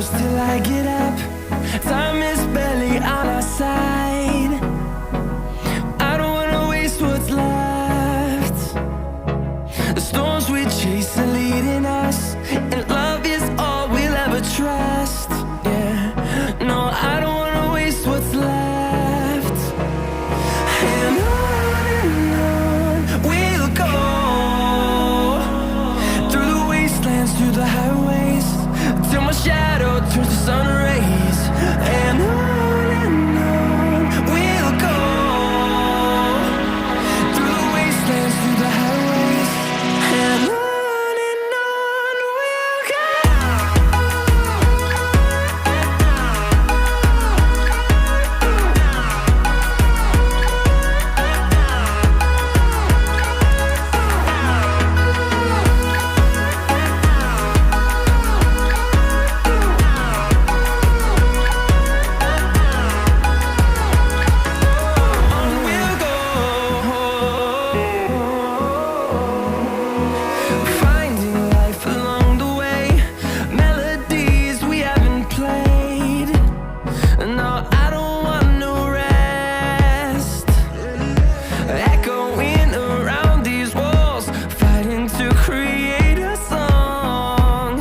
close till I get up. Time is barely on our side. I don't wanna waste what's left. The storms we chase are leading us, and love is all we'll ever trust. Yeah, no, I don't wanna waste what's left. And on we'll go, through the wastelands, through the highways, till my shadow turns to sun rays. And on we'll go, through the wastelands, through the highways, and on we'll go. Finding life along the way, melodies we haven't played. No, I don't want no rest. Echoing around these walls, fighting to create a song.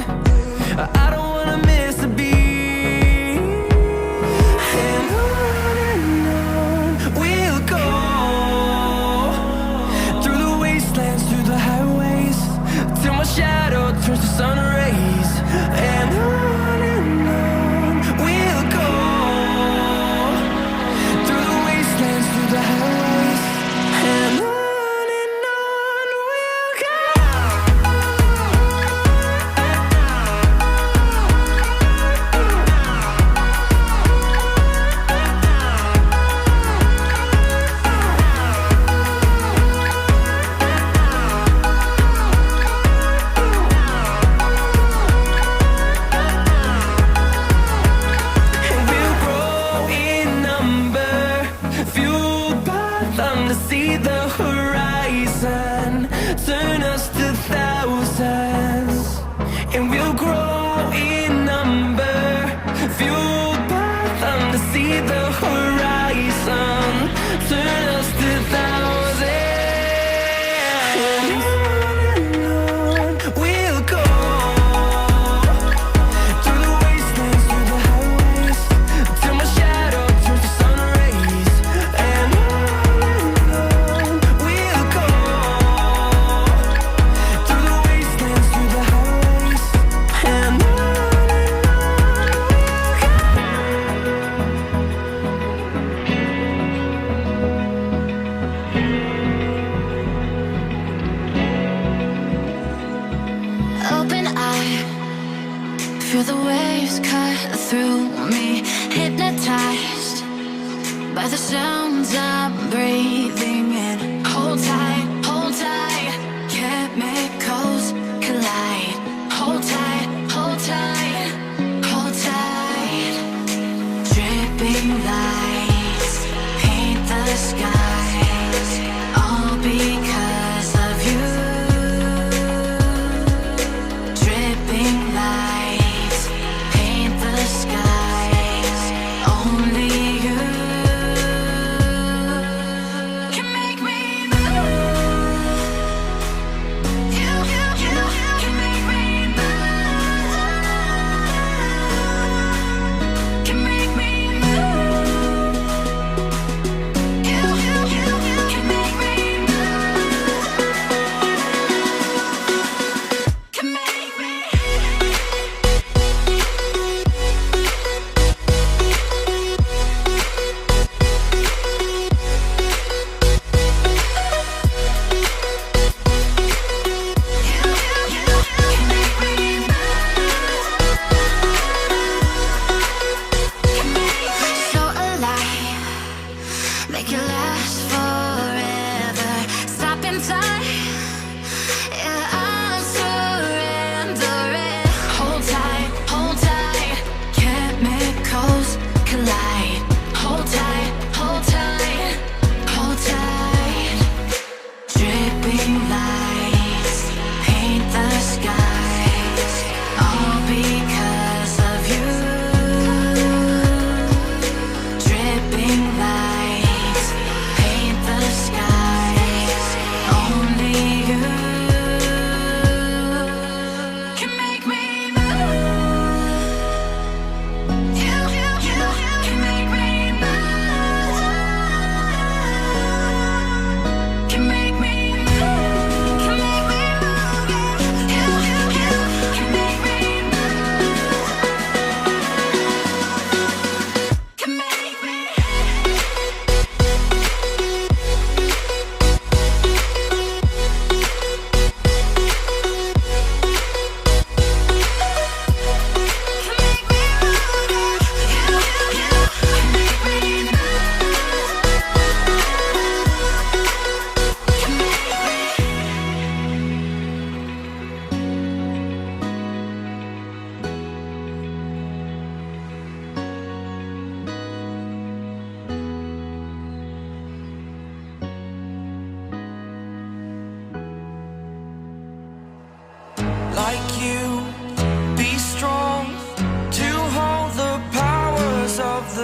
I don't wanna miss a beat. And on we'll go, through the wastelands, through the highways, till my shadow turns to sun rays. And on we'll go, through the wastelands, through the highways, and on we'll go. And we'll grow in number, fueled by them to see the horizon, turn us to thousands. And we'll grow in number, fueled by them to see the horizon, turn us to thousands. And on we'll go, through the wastelands, through the highways, till my shadow turns to sun rays. And on we'll go, through the wastelands, through the highways, and on we'll go. Open eye, feel the waves cut through me, hypnotized by the sounds I'm breathing in. Hold tight, chemicals collide. Hold tight, hold tight, hold tight. Dripping lights paint the skies, all because of you. Dripping lights paint the skies, only you can make me move. You can make me move. Can make me move. You can make me move. Can make me. So alive, make it last forever. Stop in time, yeah, I'm surrendering. Hold tight, chemicals collide. Hold tight, hold tight, hold tight. Dripping lights paint the skies, all because of you.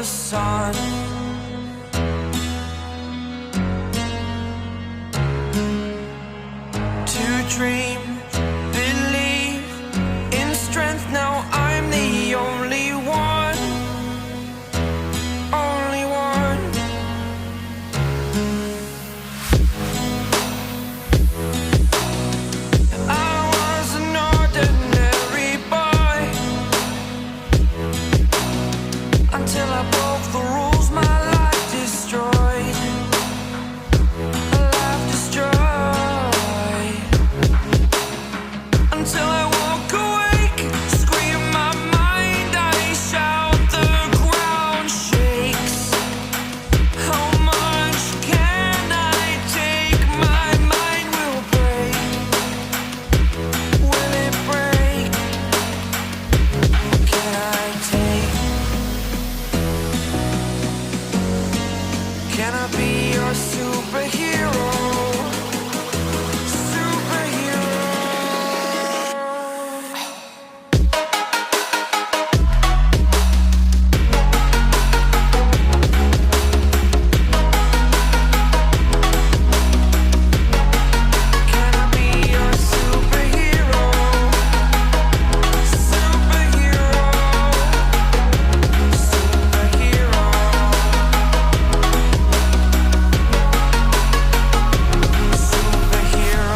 sun. To dream, believe in strength. Now I'm the only one, only one. I was an ordinary boy until I broke the rules. My life destroyed, a life destroyed. Until I walk awake, scream my mind, I shout, the ground shakes. How much can I take? My mind will break. Will it break? Can I take? Can I be your superhero? Superhero. Can I be your superhero? Superhero. Superhero. Superhero.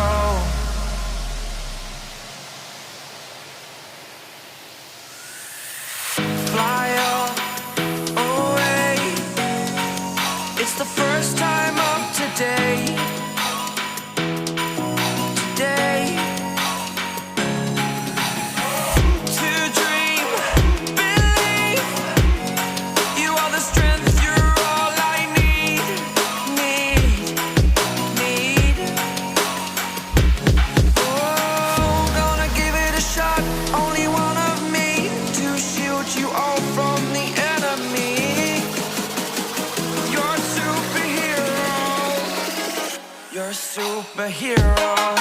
Fly away. It's the first time of today. Today. To dream, believe. You are the strength, you're all I need. Need. Oh, gonna give it a shot. Only one of me to shield you all from the enemy. You're a superhero. You're a superhero.